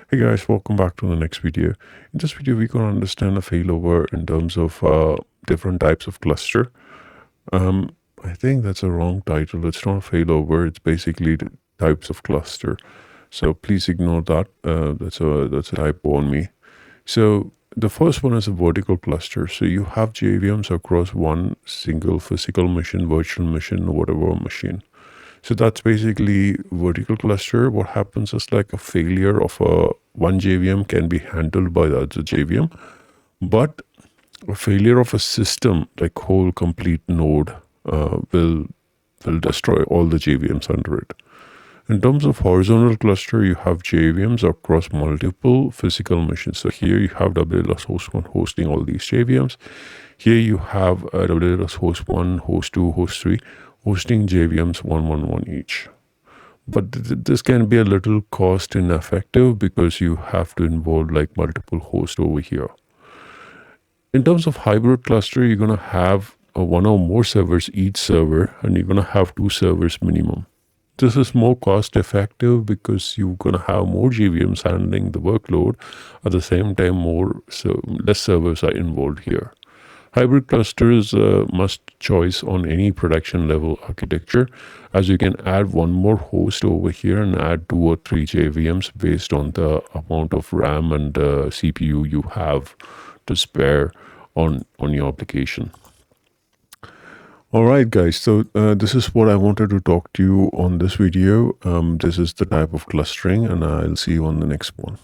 Hey guys, welcome back to the next video. In this video, we're going to understand a failover in terms of different types of cluster. I think that's a wrong title. It's not a failover. It's basically the types of cluster. So please ignore that. That's a typo on me. So the first one is a vertical cluster. So you have JVMs across one single physical machine, virtual machine, whatever machine. So that's basically vertical cluster. What happens is like a failure of one JVM can be handled by the other JVM, but a failure of a system, like whole complete node, will destroy all the JVMs under it. In terms of horizontal cluster, you have JVMs across multiple physical machines. So here you have WLS host 1 hosting all these JVMs. Here you have WLS host 1, host 2, host 3 hosting JVMs 111 each. But this can be a little cost ineffective because you have to involve like multiple hosts over here. In terms of hybrid cluster, you're going to have one or more servers each server, and you're going to have 2 servers minimum. This is more cost effective because you're going to have more JVMs handling the workload. At the same time, less servers are involved here. Hybrid cluster is a must choice on any production level architecture, as you can add one more host over here and add 2 or 3 JVMs based on the amount of RAM and CPU you have to spare on your application. All right, guys. So this is what I wanted to talk to you on this video. This is the type of clustering, and I'll see you on the next one.